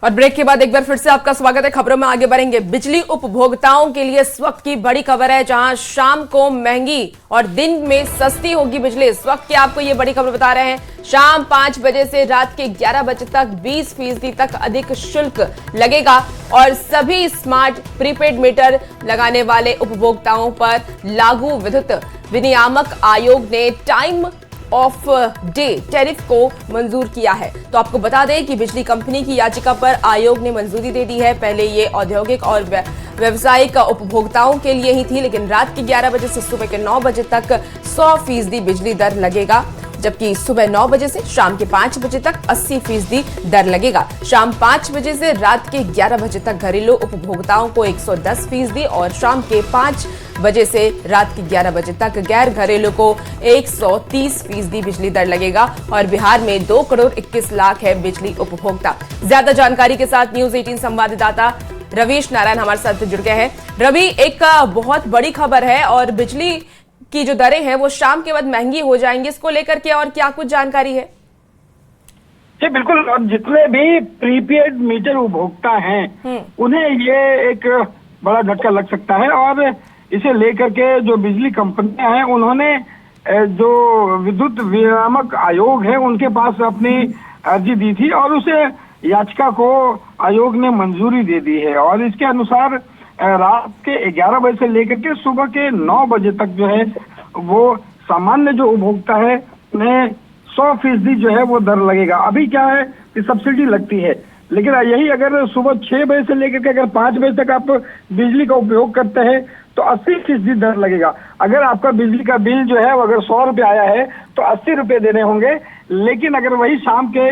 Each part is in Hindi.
और ब्रेक के बाद एक बार फिर से आपका स्वागत है। खबरों में आगे बढ़ेंगे। बिजली उपभोक्ताओं के लिए इस वक्त की बड़ी खबर है, जहां शाम को महंगी और दिन में सस्ती होगी बिजली। इस वक्त की आपको ये बड़ी खबर बता रहे हैं। शाम 5 बजे से रात के 11 बजे तक 20% तक अधिक शुल्क लगेगा और सभी स्मार्ट प्रीपेड मीटर लगाने वाले उपभोक्ताओं पर लागू विद्युत विनियामक आयोग ने टाइम ऑफ डे टैरिफ को मंजूर किया है। तो आपको बता दें कि बिजली कंपनी की याचिका पर आयोग ने मंजूरी दे दी है। पहले ये औद्योगिक और व्यावसायिक उपभोक्ताओं के लिए ही थी, लेकिन रात के 11 बजे से सुबह के 9 बजे तक 100% बिजली दर लगेगा, जबकि सुबह 9 बजे से शाम के 5 बजे तक 80% दर लगेगा। शाम 5 बजे से रात के 11 बजे तक घरेलू उपभोक्ताओं को 110% और शाम के 5 बजे से रात के 11 बजे तक गैर घरेलू को 130% बिजली दर लगेगा। और बिहार में 2 करोड़ 21 लाख है बिजली उपभोक्ता। ज्यादा जानकारी के साथ न्यूज 18 संवाददाता रवीश नारायण हमारे साथ जुड़ गए हैं। रवि, एक बहुत बड़ी खबर है और बिजली की जो दरें हैं वो शाम के बाद महंगी हो जाएंगी, इसको लेकर के और क्या कुछ जानकारी है? जी बिल्कुल, और जितने भी प्रीपेड मीटर उपभोक्ता हैं उन्हें ये एक बड़ा झटका लग सकता है। और इसे लेकर के जो बिजली कंपनियां हैं उन्होंने जो विद्युत विनियामक आयोग है उनके पास अपनी अर्जी दी थी और उसे याचिका को आयोग ने मंजूरी दे दी है। और इसके अनुसार रात के 11 बजे से लेकर के सुबह के 9 बजे तक जो है वो सामान्य जो उपभोक्ता है उन्हें 100% जो है वो दर लगेगा। अभी क्या है कि सब्सिडी लगती है, लेकिन यही अगर सुबह 6 बजे से लेकर के अगर 5 बजे तक आप बिजली का उपयोग करते हैं तो 80% दर लगेगा। अगर आपका बिजली का बिल जो है वो अगर 100 रुपये आया है तो 80 रुपये देने होंगे, लेकिन अगर वही शाम के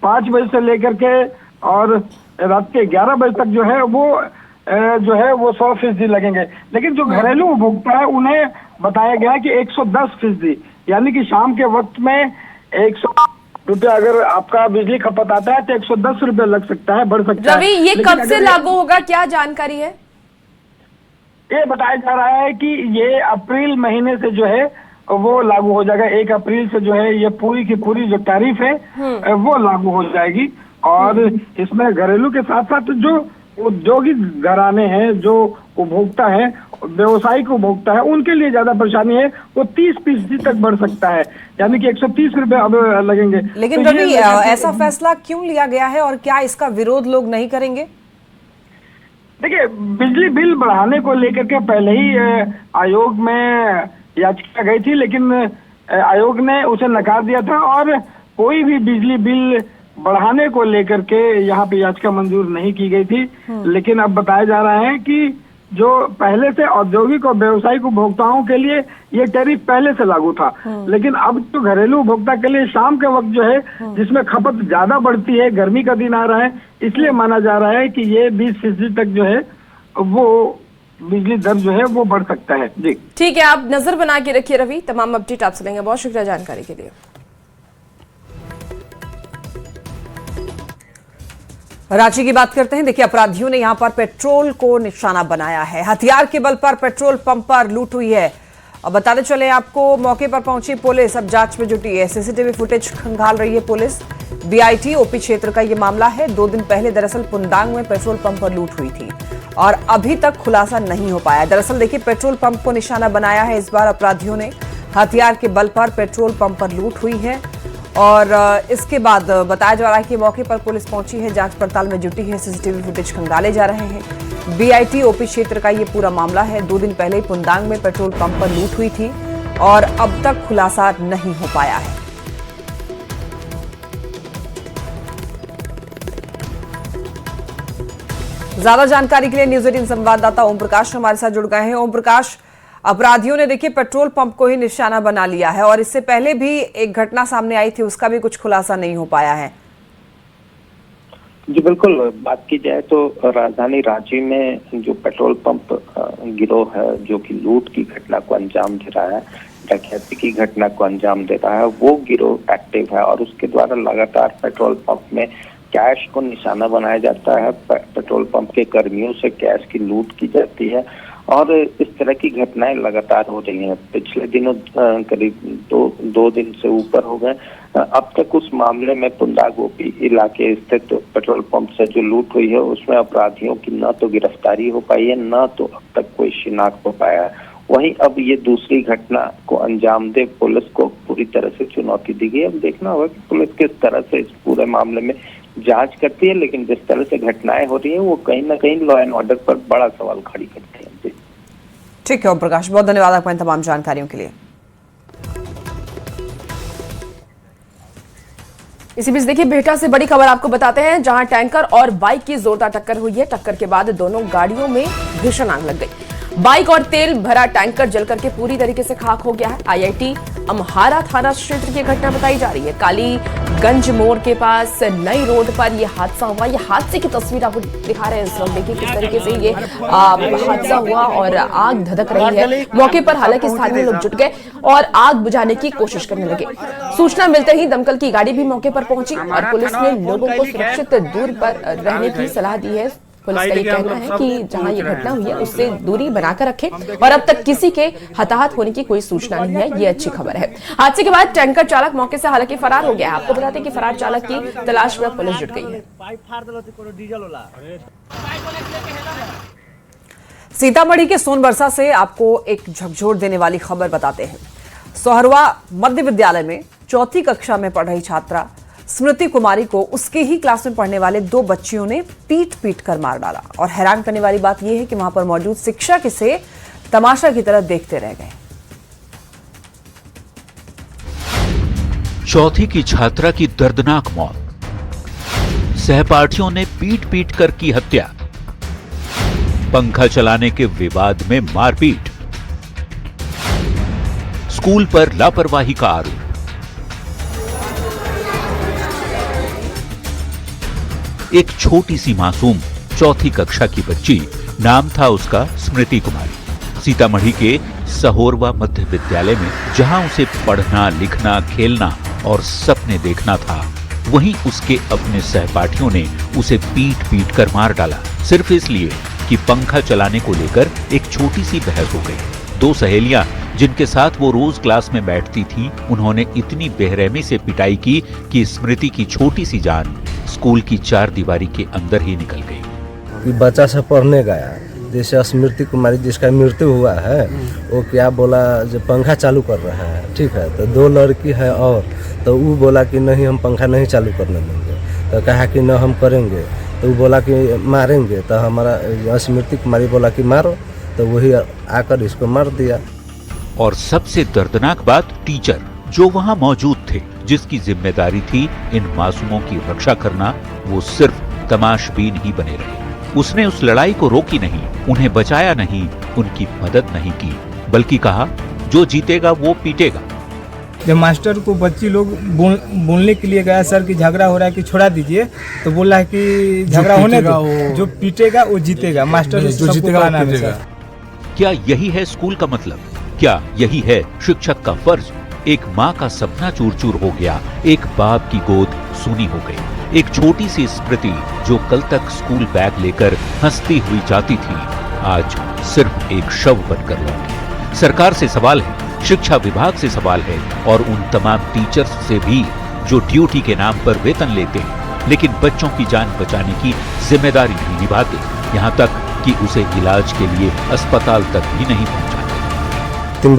5 बजे से लेकर के और रात के 11 बजे तक जो है वो 100% लगेंगे। लेकिन जो घरेलू उपभोक्ता है उन्हें बताया गया है कि 110%, यानी कि शाम के वक्त में 100 रुपया अगर आपका बिजली खपत आता है तो 110 रुपये लग सकता है, बढ़ सकता है। रवि, ये कब से लागू होगा, क्या जानकारी है? ये बताया जा रहा है कि ये अप्रैल महीने से जो है वो लागू हो जाएगा। 1 अप्रैल से जो है ये पूरी की पूरी जो टैरिफ है वो लागू हो जाएगी। और इसमें घरेलू के साथ साथ जो औद्योगिक घराने हैं, जो उपभोक्ता है, व्यवसायिक उपभोक्ता है, उनके लिए ज्यादा परेशानी है। वो 30% तक बढ़ सकता है, यानी कि 130 रुपए अब लगेंगे। लेकिन तो रवि, ऐसा फैसला क्यों लिया गया है और क्या इसका विरोध लोग नहीं करेंगे? देखिए, बिजली बिल बढ़ाने को लेकर के पहले ही आयोग में याचिका गई थी, लेकिन आयोग ने उसे नकार दिया था और कोई भी बिजली बिल बढ़ाने को लेकर के यहाँ पे याचिका मंजूर नहीं की गई थी। लेकिन अब बताया जा रहा है कि जो पहले से औद्योगिक और व्यावसायिक उपभोक्ताओं के लिए ये टैरिफ पहले से लागू था, लेकिन अब तो घरेलू उपभोक्ता के लिए शाम के वक्त जो है जिसमें खपत ज्यादा बढ़ती है, गर्मी का दिन आ रहा है, इसलिए माना जा रहा है कि ये 20% तक जो है वो बिजली दर जो है वो बढ़ सकता है। जी ठीक है, आप नजर बना के रखिए रवि। तमाम अपडेट आपसे लेंगे। बहुत शुक्रिया जानकारी के लिए। रांची की बात करते हैं। देखिए, अपराधियों ने यहां पर पेट्रोल को निशाना बनाया है। हथियार के बल पर पेट्रोल पंप पर लूट हुई है। अब बताते चले आपको, मौके पर पहुंची पुलिस अब जांच में जुटी है। सीसीटीवी फुटेज खंगाल रही है पुलिस। बीआईटी ओपी क्षेत्र का यह मामला है। 2 दिन पहले दरअसल पुंदांग में पेट्रोल पंप पर लूट हुई थी और अभी तक खुलासा नहीं हो पाया। दरअसल देखिए, पेट्रोल पंप को निशाना बनाया है इस बार अपराधियों ने। हथियार के बल पर पेट्रोल पंप पर लूट हुई है और इसके बाद बताया जा रहा है कि मौके पर पुलिस पहुंची है, जांच पड़ताल में जुटी है। सीसीटीवी फुटेज खंगाले जा रहे हैं। बीआईटी ओपी क्षेत्र का ये पूरा मामला है। 2 दिन पहले पुंदांग में पेट्रोल पंप पर लूट हुई थी और अब तक खुलासा नहीं हो पाया है। ज्यादा जानकारी के लिए न्यूज 18 संवाददाता ओम प्रकाश हमारे साथ जुड़ गए हैं। ओम प्रकाश, अपराधियों ने देखिए पेट्रोल पंप को ही निशाना बना लिया है और इससे पहले भी एक घटना सामने आई थी, उसका भी कुछ खुलासा नहीं हो पाया है। जी बिल्कुल, बात की जाए तो राजधानी रांची में जो पेट्रोल पंप गिरोह है जो कि लूट की घटना को अंजाम दे रहा है, डकैती की घटना को अंजाम दे रहा है, वो गिरोह एक्टिव है और उसके द्वारा लगातार पेट्रोल पंप में कैश को निशाना बनाया जाता है। पेट्रोल पंप के कर्मियों से कैश की लूट की जाती है और इस तरह की घटनाएं लगातार हो रही हैं। पिछले दिनों करीब दो दिन से ऊपर हो गए। अब तक उस मामले में पुंदा गोपी इलाके स्थित पेट्रोल पंप से जो लूट हुई है उसमें अपराधियों की न तो गिरफ्तारी हो पाई है, न तो अब तक कोई शिनाख्त हो पाया है। वहीं अब ये दूसरी घटना को अंजाम दे पुलिस को पूरी तरह से चुनौती दी गई। अब देखना होगा कि पुलिस किस तरह से इस पूरे मामले में जांच करती है, लेकिन जिस तरह से घटनाएं हो रही हैं वो कहीं ना कहीं लॉ एंड ऑर्डर पर बड़ा सवाल खड़ी करती है। ठीक है ओम प्रकाश, बहुत धन्यवाद आपका इन तमाम जानकारियों के लिए। इसी बीच देखिए बिहटा से बड़ी खबर आपको बताते हैं, जहां टैंकर और बाइक की जोरदार टक्कर हुई है। टक्कर के बाद दोनों गाड़ियों में भीषण आग लग गई। बाइक और तेल भरा टैंकर जलकर के पूरी तरीके से खाक हो गया है। आईआईटी अम्हारा थाना क्षेत्र की घटना बताई जा रही है। कालीगंज मोड़ के पास नई रोड पर यह हादसा हुआ। यह हादसे की तस्वीर आपको दिखा रहे हैं इस वक्त। देखिए किस तरीके से ये हादसा हुआ और आग धधक रही है। मौके पर हालांकि स्थानीय लोग जुट गए और आग बुझाने की कोशिश करने लगे। सूचना मिलते ही दमकल की गाड़ी भी मौके पर पहुंची और पुलिस ने लोगों को सुरक्षित दूर पर रहने की सलाह दी है। पुलिस का ये कहना है कि जहां ये घटना हुई है उससे दूरी बनाकर रखें और अब तक किसी के हताहत होने की कोई सूचना नहीं है। ये अच्छी खबर है। हादसे के बाद टैंकर चालक मौके से हालांकि फरार हो गया है। आपको बताते हैं कि फरार चालक की तलाश में पुलिस जुट गई है। सीतामढ़ी के सोनबरसा से आपको एक झकझोर देने वाली खबर बताते हैं। सोहरवा मध्य विद्यालय में 4वीं कक्षा में पढ़ रही छात्रा स्मृति कुमारी को उसके ही क्लास में पढ़ने वाले 2 बच्चियों ने पीट कर मार डाला। और हैरान करने वाली बात यह है कि वहां पर मौजूद शिक्षक इसे तमाशा की तरह देखते रह गए। 4वीं की छात्रा की दर्दनाक मौत, सहपाठियों ने पीट कर की हत्या, पंखा चलाने के विवाद में मारपीट, स्कूल पर लापरवाही का आरोप। एक छोटी सी मासूम 4वीं कक्षा की बच्ची, नाम था उसका स्मृति कुमारी। सीतामढ़ी के सहोरवा मध्य विद्यालय में जहां उसे पढ़ना, लिखना, खेलना और सपने देखना था, वहीं उसके अपने सहपाठियों ने उसे पीट कर मार डाला, सिर्फ इसलिए कि पंखा चलाने को लेकर एक छोटी सी बहस हो गई। 2 सहेलियां जिनके साथ वो रोज क्लास में बैठती थी, उन्होंने इतनी बेरहमी से पिटाई की कि स्मृति की छोटी सी जान स्कूल की 4 दीवारी के अंदर ही निकल गई। बच्चा सब पढ़ने गया, जैसे स्मृति कुमारी जिसका मृत्यु हुआ है, वो क्या बोला, जो पंखा चालू कर रहा है, ठीक है, तो 2 लड़की है और तो वो बोला कि नहीं हम पंखा नहीं चालू करने देंगे, तो कहा कि न हम करेंगे, तो वो बोला कि मारेंगे, तो हमारा स्मृति कुमारी बोला कि मारो, तो वही आकर इसको मार दिया। और सबसे दर्दनाक बात, टीचर जो वहां मौजूद थे, जिसकी जिम्मेदारी थी इन मासूमों की रक्षा करना, वो सिर्फ तमाशबीन ही बने रहे। उसने उस लड़ाई को रोकी नहीं, उन्हें बचाया नहीं, उनकी मदद नहीं की, बल्कि कहा जो जीतेगा वो पीटेगा। जब मास्टर को बच्ची लोग बोलने के लिए गया, सर की झगड़ा हो रहा है कि छोड़ा दीजिए, तो बोला है कि झगड़ा होने दो, जो पीटेगा वो जीतेगा, मास्टर जो जीतेगा नाम है। क्या यही है स्कूल का मतलब? क्या यही है शिक्षक का फर्ज? एक माँ का सपना चूर चूर हो गया, एक बाप की गोद सूनी हो गई। एक छोटी सी स्मृति जो कल तक स्कूल बैग लेकर हंसती हुई जाती थी, आज सिर्फ एक शव बनकर लौटी। सरकार से सवाल है, शिक्षा विभाग से सवाल है और उन तमाम टीचर्स से भी जो ड्यूटी के नाम पर वेतन लेते हैं, लेकिन बच्चों की जान बचाने की जिम्मेदारी नहीं निभाते, यहाँ तक कि उसे इलाज के लिए अस्पताल तक भी नहीं पहुंचाते। 3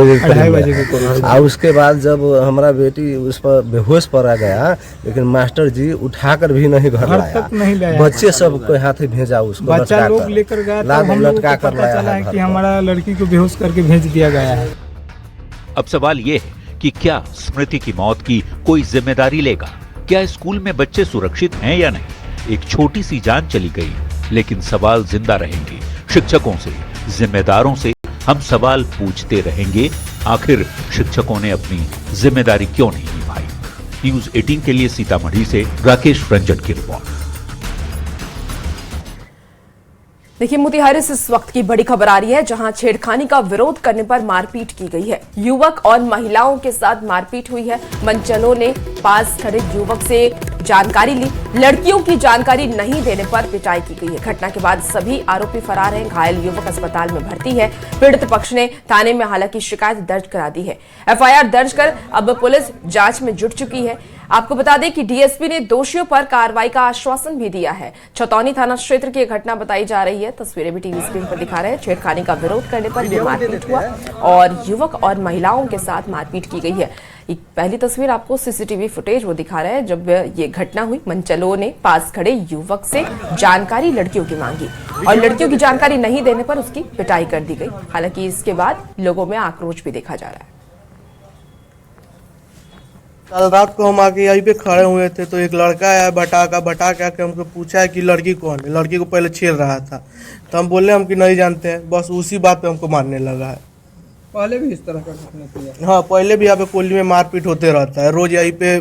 बजे और उसके बाद जब हमारा बेटी उस पर बेहोश पड़ा गया, लेकिन मास्टर जी उठाकर भी नहीं घर लाया, बच्चे सब को हाथ भेजा, उसको बच्चा लोग लेकर गया, तो हम लोग को पता चला है कि हमारा लड़की को बेहोश करके भेज दिया गया है। अब सवाल ये है कि क्या स्मृति की मौत की कोई जिम्मेदारी लेगा? क्या स्कूल में बच्चे सुरक्षित हैं या नहीं? एक छोटी सी जान चली गई, लेकिन सवाल जिंदा रहेंगे। शिक्षकों से, जिम्मेदारों से हम सवाल पूछते रहेंगे, आखिर शिक्षकों ने अपनी जिम्मेदारी क्यों नहीं निभाई? न्यूज़ 18 के लिए सीतामढ़ी से राकेश रंजन की रिपोर्ट। देखिए मोतिहारी से इस वक्त की बड़ी खबर आ रही है, जहां छेड़खानी का विरोध करने पर मारपीट की गई है। युवक और महिलाओं के साथ मारपीट हुई है। मनचलों ने पास खड़े युवक से जानकारी ली। लड़कियों की जानकारी नहीं देने पर पिटाई की गई है। घटना के बाद सभी आरोपी फरार हैं। घायल युवक अस्पताल में भर्ती है। पीड़ित पक्ष ने थाने में हालांकि शिकायत दर्ज करा दी है। एफआईआर दर्ज कर अब पुलिस जांच में जुट चुकी है। आपको बता दें कि डीएसपी ने दोषियों पर कार्रवाई का आश्वासन भी दिया है। छतौनी थाना क्षेत्र की घटना बताई जा रही है। तस्वीरें भी टीवी स्क्रीन पर दिखा रहे हैं। छेड़खानी का विरोध करने पर यह मारपीट हुआ और युवक और महिलाओं के साथ मारपीट की गई है। पहली तस्वीर आपको सीसीटीवी फुटेज वो दिखा रहे हैं जब ये घटना हुई। मनचलों ने पास खड़े युवक से जानकारी लड़कियों की मांगी और लड़कियों की जानकारी नहीं देने पर उसकी पिटाई कर दी गई। हालांकि इसके बाद लोगों में आक्रोश भी देखा जा रहा है। कल रात को हम आके यहीं पे खड़े हुए थे तो एक लड़का आया बटा के आके हमको पूछा है कि लड़की कौन है। लड़की को पहले छेड़ रहा था तो हम बोले हम कि नहीं जानते हैं। बस उसी बात पे हमको मारने लगा है। पहले भी इस तरह का घटना किया? हाँ, पहले भी यहाँ पे कोली में मारपीट होते रहता है। रोज यहीं पे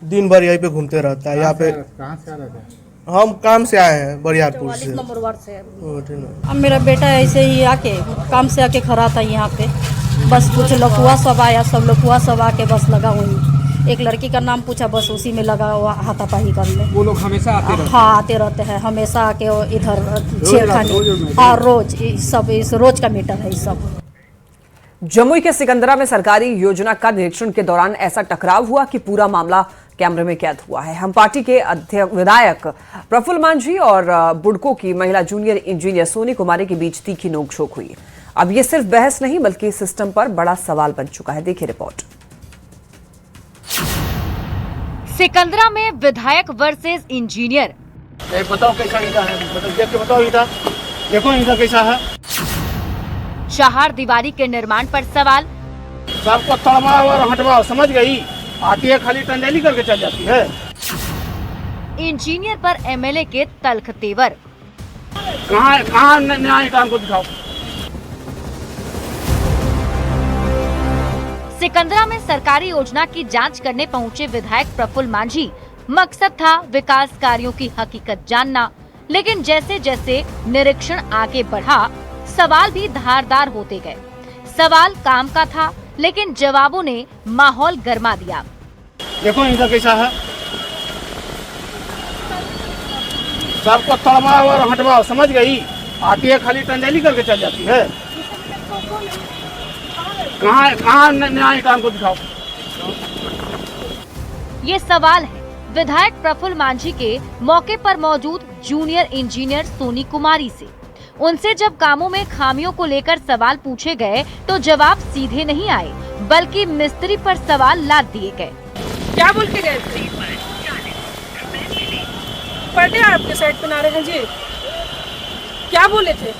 दिन भर यहीं पे घूमते रहता है। यहाँ पे कहाँ से आ रहा था? हम काम से आए हैं बरियारपुर से। अब मेरा बेटा ऐसे ही आके काम से आके खड़ा था यहाँ पे। बस कुछ लकुआ सब आया, सब लकुआ सब आके बस लगा वहीं। एक लड़की का नाम पूछा, बस उसी में लगा हुआ हाथापाई करने। वो लोग हमेशा आते रहते? हाँ, आते रहते हैं हमेशा आके इधर छेड़खानी। हाँ, रोज सब इस रोज का मैटर है सब। जमुई के सिकंदरा में सरकारी योजना का निरीक्षण के दौरान ऐसा टकराव हुआ कि पूरा मामला कैमरे में कैद हुआ है। हम पार्टी के विधायक प्रफुल्ल मांझी और बुडको की महिला जूनियर इंजीनियर सोनी कुमारी के बीच तीखी नोकझोंक हुई। अब ये सिर्फ बहस नहीं बल्कि सिस्टम पर बड़ा सवाल बन चुका है। देखिए रिपोर्ट। सिकंदरा में विधायक वर्सेस इंजीनियर। बताओ कैसा ईटा है, देख के बताओ ईटा, देखो ईटा कैसा है। चहार दीवारी के निर्माण पर सवाल। सबको तड़वाओ और हटवाओ, समझ गई? आती है खाली टंडेली करके चल जाती है। इंजीनियर पर एमएलए के तल्ख तेवर। कहाँ न्याय काम को दिखाओ। सिकंदरा में सरकारी योजना की जांच करने पहुंचे विधायक प्रफुल्ल मांझी। मकसद था विकास कार्यों की हकीकत जानना, लेकिन जैसे जैसे निरीक्षण आगे बढ़ा सवाल भी धारदार होते गए। सवाल काम का था लेकिन जवाबों ने माहौल गर्मा दिया। देखो इनका कैसा है, सबको तड़वाओ और हटवाओ, समझ गई? आती है खाली टंडेली करके चल जाती है। कहाँ न्याय काम को दिखाओ। ये सवाल है विधायक प्रफुल्ल मांझी के मौके पर मौजूद जूनियर इंजीनियर सोनी कुमारी से। उनसे जब कामों में खामियों को लेकर सवाल पूछे गए तो जवाब सीधे नहीं आए बल्कि मिस्त्री पर सवाल लाद दिए गए। क्या बोल के गए थे? पर्दे आपके साइड पे ना रहे जी, क्या बोले थे?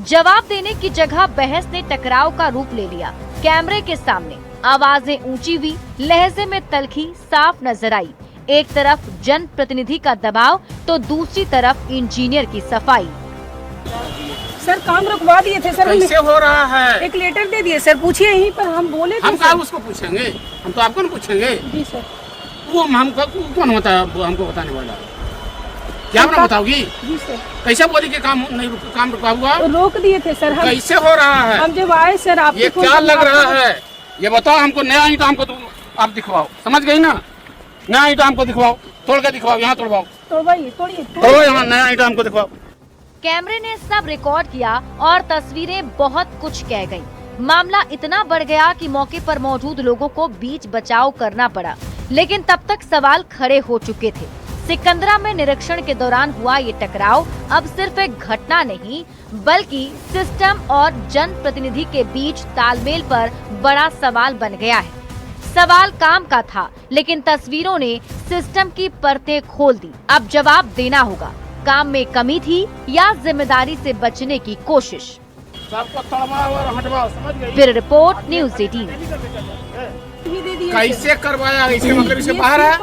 जवाब देने की जगह बहस ने टकराव का रूप ले लिया। कैमरे के सामने आवाजें ऊंची हुई, लहजे में तल्खी साफ नजर आई। एक तरफ जन प्रतिनिधि का दबाव तो दूसरी तरफ इंजीनियर की सफाई। सर काम रुकवा दिए थे सर। कैसे हो रहा है? एक लेटर दे दिए सर, पूछिए यहीं पर। हम बोले थे। हम क्या उसको पूछेंगे? हम तो आपको नहीं पूछेंगे। जी सर। वो हमको कौन होता है हमको बताने वाला? क्या ना बताओगी? जी सर। कैसे बोली कि काम नहीं काम रुका हुआ? रोक दिए थे सर हम। कैसे हो रहा है? हम जब आए सर आप ये क्या लग रहा है ये बताओ हमको। नया ईंट हमको आप दिखवाओ, समझ गई ना? नया ईंट हमको दिखवाओ, तोड़ के दिखवाओ, यहाँ तोड़वाओ, तोड़ो यहाँ नया ईंट हमको दिखवाओ। कैमरे ने सब रिकॉर्ड किया और तस्वीरें बहुत कुछ कह गईं। मामला इतना बढ़ गया कि मौके पर मौजूद लोगों को बीच बचाव करना पड़ा, लेकिन तब तक सवाल खड़े हो चुके थे। सिकंदरा में निरीक्षण के दौरान हुआ ये टकराव अब सिर्फ एक घटना नहीं बल्कि सिस्टम और जन प्रतिनिधि के बीच तालमेल पर बड़ा सवाल बन गया है। सवाल काम का था लेकिन तस्वीरों ने सिस्टम की परतें खोल दी। अब जवाब देना होगा, काम में कमी थी या जिम्मेदारी से बचने की कोशिश। सबको तड़वाओ और हटवाओ, समझ गई? Bureau report news 18। कैसे करवाया? इसके मतलब इसके बाहर है।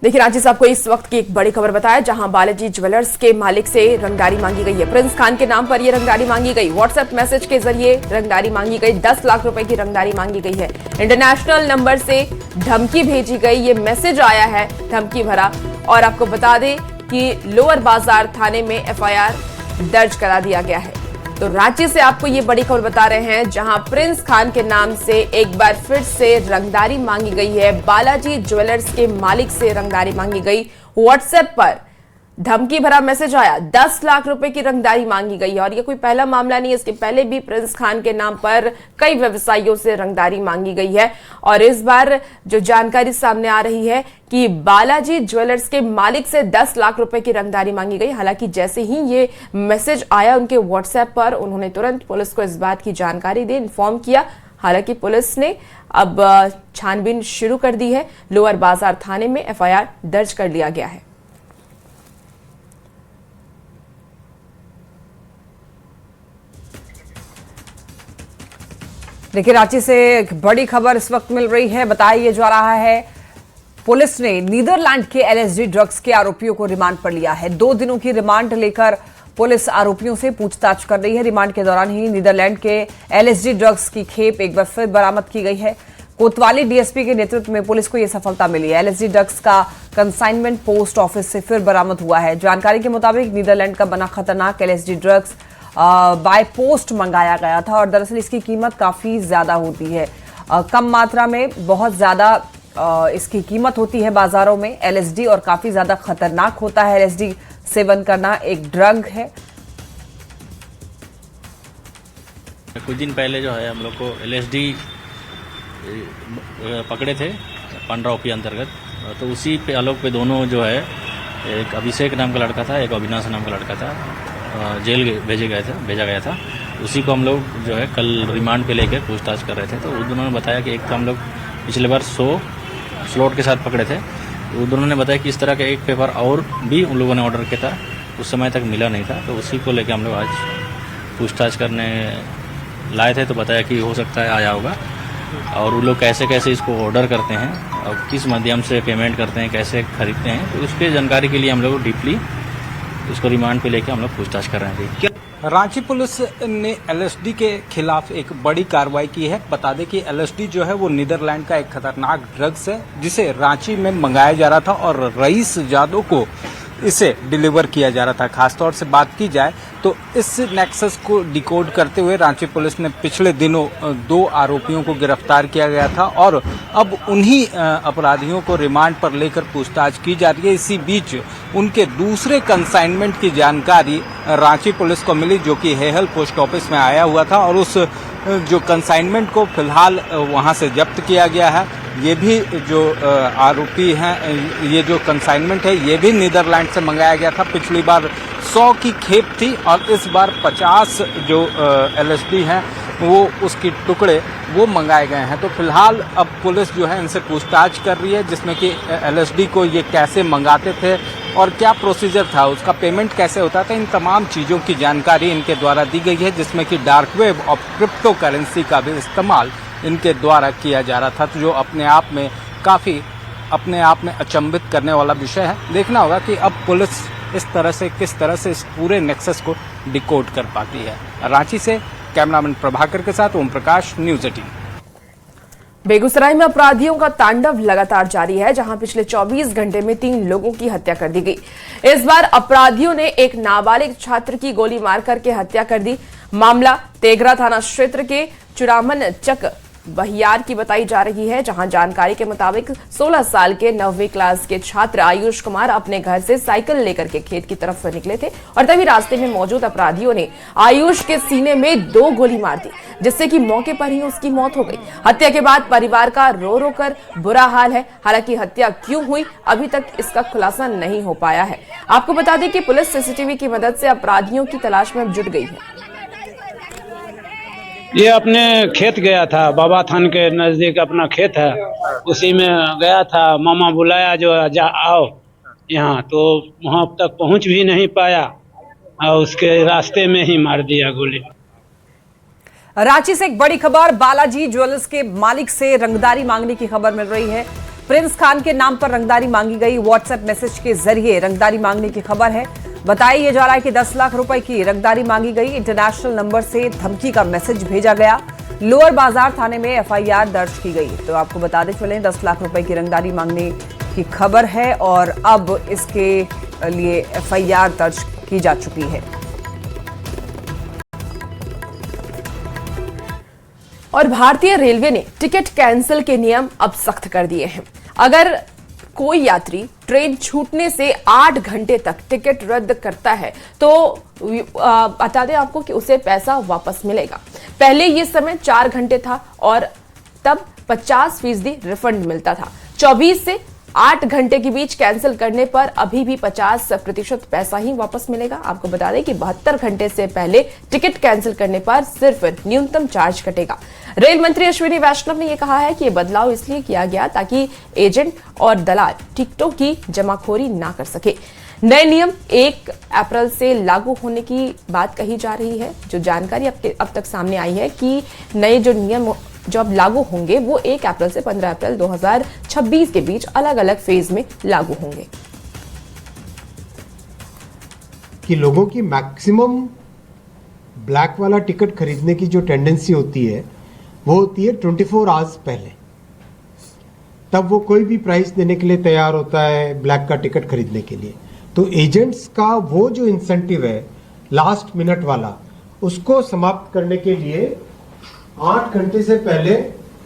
देखिए रांची से आपको इस वक्त की एक बड़ी खबर बताया, जहां बालाजी ज्वेलर्स के मालिक से रंगदारी मांगी गई है। प्रिंस खान के नाम पर यह रंगदारी मांगी गई। व्हाट्सएप मैसेज के जरिए रंगदारी मांगी गई। 10 लाख रुपए की रंगदारी मांगी गई है। इंटरनेशनल नंबर से धमकी भेजी गई, ये मैसेज आया है धमकी भरा। और आपको बता दें कि लोअर बाजार थाने में एफआईआर दर्ज करा दिया गया है। तो रांची से आपको ये बड़ी खबर बता रहे हैं, जहां प्रिंस खान के नाम से एक बार फिर से रंगदारी मांगी गई है। बालाजी ज्वेलर्स के मालिक से रंगदारी मांगी गई। व्हाट्सएप पर धमकी भरा मैसेज आया, 10 लाख रुपए की रंगदारी मांगी गई है। और ये कोई पहला मामला नहीं है, इसके पहले भी प्रिंस खान के नाम पर कई व्यवसायियों से रंगदारी मांगी गई है। और इस बार जो जानकारी सामने आ रही है कि बालाजी ज्वेलर्स के मालिक से 10 लाख रुपए की रंगदारी मांगी गई। हालांकि जैसे ही ये मैसेज आया उनके व्हाट्सएप पर, उन्होंने तुरंत पुलिस को इस बात की जानकारी दी, इन्फॉर्म किया। हालांकि पुलिस ने अब छानबीन शुरू कर दी है। लोअर बाजार थाने में एफआईआर दर्ज कर लिया गया है। देखिए, रांची से एक बड़ी खबर इस वक्त मिल रही है। बताया जा रहा है पुलिस ने नीदरलैंड के एलएसडी ड्रग्स के आरोपियों को रिमांड पर लिया है। 2 दिनों की रिमांड लेकर पुलिस आरोपियों से पूछताछ कर रही है। रिमांड के दौरान ही नीदरलैंड के एलएसडी ड्रग्स की खेप एक बार फिर बरामद की गई है। कोतवाली डीएसपी के नेतृत्व में पुलिस को यह सफलता मिली है। एलएसडी ड्रग्स का कंसाइनमेंट पोस्ट ऑफिस से फिर बरामद हुआ है। जानकारी के मुताबिक नीदरलैंड का बना खतरनाक एलएसडी ड्रग्स बाय पोस्ट मंगाया गया था और दरअसल इसकी कीमत काफ़ी ज़्यादा होती है। कम मात्रा में बहुत ज़्यादा इसकी कीमत होती है बाज़ारों में। एलएसडी और काफ़ी ज़्यादा खतरनाक होता है। एलएसडी सेवन करना एक ड्रग है। कुछ दिन पहले जो है हम लोग को एलएसडी पकड़े थे 15 OP अंतर्गत, तो उसी पे आलोक पे दोनों जो है, एक अभिषेक नाम का लड़का था, एक अविनाश नाम का लड़का था, जेल भेजा गया था। उसी को हम लोग जो है कल रिमांड पे लेकर पूछताछ कर रहे थे। तो उन दोनों ने बताया कि एक तो हम लोग पिछले बार 100 स्लॉट के साथ पकड़े थे। उन दोनों ने बताया कि इस तरह का एक पेपर और भी उन लोगों ने ऑर्डर किया था, उस समय तक मिला नहीं था। तो उसी को लेकर हम लोग आज पूछताछ करने लाए थे। तो बताया कि हो सकता है आया होगा, और वो लोग कैसे कैसे इसको ऑर्डर करते हैं और किस माध्यम से पेमेंट करते हैं, कैसे खरीदते हैं, तो उसके जानकारी के लिए हम लोग डीपली उसको रिमांड पे लेके हम लोग पूछताछ कर रहे हैं। रांची पुलिस ने एलएसडी के खिलाफ एक बड़ी कार्रवाई की है। बता दें कि एलएसडी जो है वो नीदरलैंड का एक खतरनाक ड्रग्स है, जिसे रांची में मंगाया जा रहा था और रईस जादव को इसे डिलीवर किया जा रहा था। खासतौर से बात की जाए तो इस नेक्सस को डिकोड करते हुए रांची पुलिस ने पिछले दिनों 2 आरोपियों को गिरफ्तार किया गया था और अब उन्हीं अपराधियों को रिमांड पर लेकर पूछताछ की जा रही है। इसी बीच उनके दूसरे कंसाइनमेंट की जानकारी रांची पुलिस को मिली, जो कि हेहल पोस्ट ऑफिस में आया हुआ था, और उस जो कंसाइनमेंट को फिलहाल वहां से जब्त किया गया है। ये भी जो आरोपी हैं, ये जो कंसाइनमेंट है ये भी नीदरलैंड से मंगाया गया था। पिछली बार 100 की खेप थी और इस बार 50 जो एलएसडी हैं वो उसकी टुकड़े वो मंगाए गए हैं। तो फिलहाल अब पुलिस जो है इनसे पूछताछ कर रही है, जिसमें कि एलएसडी को ये कैसे मंगाते थे और क्या प्रोसीजर था, उसका पेमेंट कैसे होता था, इन तमाम चीज़ों की जानकारी इनके द्वारा दी गई है, जिसमें कि डार्क वेब और क्रिप्टो करेंसी का भी इस्तेमाल इनके द्वारा किया जा रहा था, जो अपने आप में काफ़ी अचंभित करने वाला विषय है। देखना होगा कि अब पुलिस किस तरह से इस पूरे नेक्सस को डिकोड कर पाती है। रांची से कैमरामैन प्रभाकर के साथ ओम प्रकाश, न्यूज़ 18। बेगूसराय में अपराधियों का तांडव लगातार जारी है, जहां पिछले 24 घंटे में 3 लोगों की हत्या कर दी गई। इस बार अपराधियों ने एक नाबालिग छात्र की गोली मार करके हत्या कर दी। मामला तेघरा थाना क्षेत्र के चुरामन चक बहियार की बताई जा रही है, जहां जानकारी के मुताबिक 16 साल के 9वीं क्लास के छात्र आयुष कुमार अपने घर से साइकिल लेकर के खेत की तरफ निकले थे और तभी रास्ते में मौजूद अपराधियों ने आयुष के सीने में 2 गोली मार दी, जिससे कि मौके पर ही उसकी मौत हो गई। हत्या के बाद परिवार का रो रो कर बुरा हाल है। हालांकि हत्या क्यों हुई अभी तक इसका खुलासा नहीं हो पाया है। आपको बता दें कि पुलिस सीसीटीवी की मदद से अपराधियों की तलाश में जुट गई है। ये अपने खेत गया था, बाबा थान के नजदीक अपना खेत है, उसी में गया था। मामा बुलाया जो जा आओ यहाँ, तो वहाँ तक पहुँच भी नहीं पाया और उसके रास्ते में ही मार दिया गोली। रांची से एक बड़ी खबर, बालाजी ज्वेलर्स के मालिक से रंगदारी मांगने की खबर मिल रही है। प्रिंस खान के नाम पर रंगदारी मांगी गई। व्हाट्सएप मैसेज के जरिए रंगदारी मांगने की खबर है। बताया जा रहा है कि 10 लाख रुपए की रंगदारी मांगी गई। इंटरनेशनल नंबर से धमकी का मैसेज भेजा गया। लोअर बाजार थाने में एफआईआर दर्ज की गई। तो आपको बताते चलें 10 लाख रुपए की रंगदारी मांगने की खबर है और अब इसके लिए एफआईआर दर्ज की जा चुकी है। और भारतीय रेलवे ने टिकट कैंसिल के नियम अब सख्त कर दिए हैं। अगर कोई यात्री ट्रेन छूटने से 8 घंटे तक टिकट रद्द करता है तो बता दें आपको कि उसे पैसा वापस मिलेगा। पहले ये समय 4 घंटे था और तब 50% रिफंड मिलता था। 24 से 8 घंटे के बीच कैंसिल करने पर अभी भी 50% पैसा ही वापस मिलेगा। आपको बता दें कि 72 घंटे से पहले टिकट कैंसिल करने पर सिर्फ न्यूनतम चार्ज कटेगा। रेल मंत्री अश्विनी वैष्णव ने यह कहा है कि यह बदलाव इसलिए किया गया ताकि एजेंट और दलाल टिकटों की जमाखोरी ना कर सके। नए नियम 1 अप्रैल से लागू होने की बात कही जा रही है। जो जानकारी अब तक सामने आई है कि नए जो नियम जो अब लागू होंगे वो 1 अप्रैल से 15 अप्रैल 2026 के बीच अलग अलग फेज में लागू होंगे। कि लोगों की मैक्सिमम ब्लैक वाला टिकट खरीदने की जो टेंडेंसी होती है वो होती है 24 आवर्स पहले। तब वो कोई भी प्राइस देने के लिए तैयार होता है ब्लैक का टिकट खरीदने के लिए। तो एजेंट्स का वो जो इंसेंटिव है लास्ट मिनट वाला, उसको समाप्त करने के लिए 8 घंटे से पहले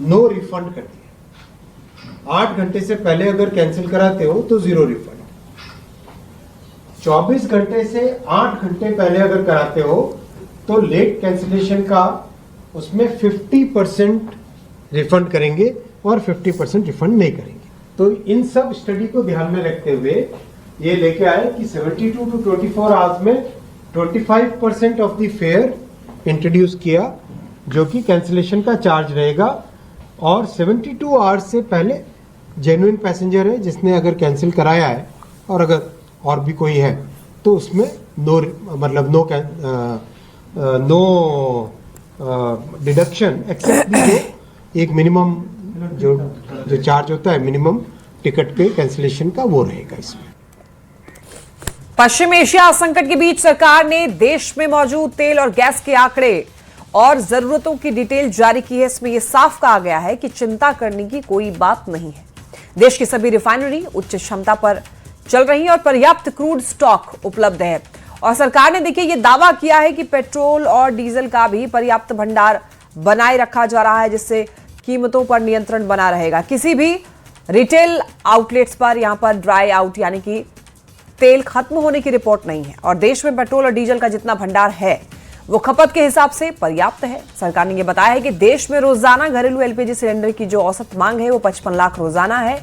नो रिफंड कर दिया। 8 घंटे से पहले अगर कैंसिल कराते हो तो 0 रिफंड। 24 घंटे से 8 घंटे पहले अगर कराते हो तो लेट कैंसिलेशन का उसमें 50% रिफंड करेंगे और 50% रिफंड नहीं करेंगे। तो इन सब स्टडी को ध्यान में रखते हुए ये लेके आए कि 72 to 24 आवर्स में 25% ऑफ द फेयर इंट्रोड्यूस किया, जो कि कैंसिलेशन का चार्ज रहेगा। और 72 आवर्स से पहले जेन्युइन पैसेंजर है जिसने अगर कैंसिल कराया है और अगर और भी कोई है तो उसमें नो डिडक्शन एक्सेप्ट एक मिनिमम जो चार्ज होता है मिनिमम टिकट पे कैंसिलेशन का, वो रहेगा इसमें। पश्चिम एशिया संकट के बीच सरकार ने देश में मौजूद तेल और गैस के आंकड़े और जरूरतों की डिटेल जारी की है। इसमें यह साफ कहा गया है कि चिंता करने की कोई बात नहीं है। देश की सभी रिफाइनरी उच्च क्षमता पर चल रही है और पर्याप्त क्रूड स्टॉक उपलब्ध है। और सरकार ने देखिए ये दावा किया है कि पेट्रोल और डीजल का भी पर्याप्त भंडार बनाए रखा जा रहा है, जिससे कीमतों पर नियंत्रण बना रहेगा। किसी भी रिटेल आउटलेट्स पर यहां पर ड्राई आउट यानी कि तेल खत्म होने की रिपोर्ट नहीं है और देश में पेट्रोल और डीजल का जितना भंडार है वो खपत के हिसाब से पर्याप्त है। सरकार ने यह बताया है कि देश में रोजाना घरेलू एलपीजी सिलेंडर की जो औसत मांग है वो 55 लाख रोजाना है।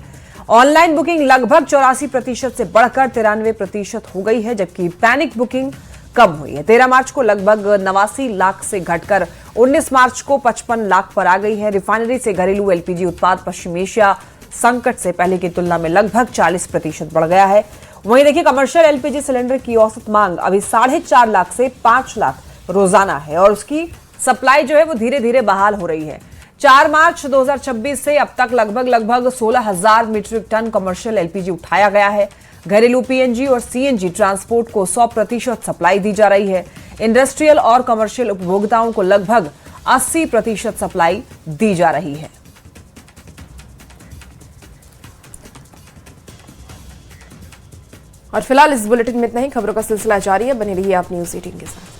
ऑनलाइन बुकिंग लगभग 84% से बढ़कर 93% हो गई है, जबकि पैनिक बुकिंग कम हुई है। 13 मार्च को लगभग 89 लाख से घटकर 19 मार्च को 55 लाख पर आ गई है। रिफाइनरी से घरेलू एलपीजी उत्पाद पश्चिम एशिया संकट से पहले की तुलना में लगभग 40% बढ़ गया है। वहीं देखिए कमर्शियल एलपीजी सिलेंडर की औसत मांग अभी 4.5 लाख से 5 लाख रोजाना है और उसकी सप्लाई जो है वो धीरे धीरे बहाल हो रही है। 4 मार्च 2026 से अब तक लगभग 16,000 मीट्रिक टन कमर्शियल एलपीजी उठाया गया है। घरेलू पीएनजी और सीएनजी ट्रांसपोर्ट को 100% सप्लाई दी जा रही है। इंडस्ट्रियल और कमर्शियल उपभोक्ताओं को लगभग 80% सप्लाई दी जा रही है। और फिलहाल इस बुलेटिन में इतना ही। खबरों का सिलसिला जारी है, बने रहिए आप न्यूज़ 18 के साथ।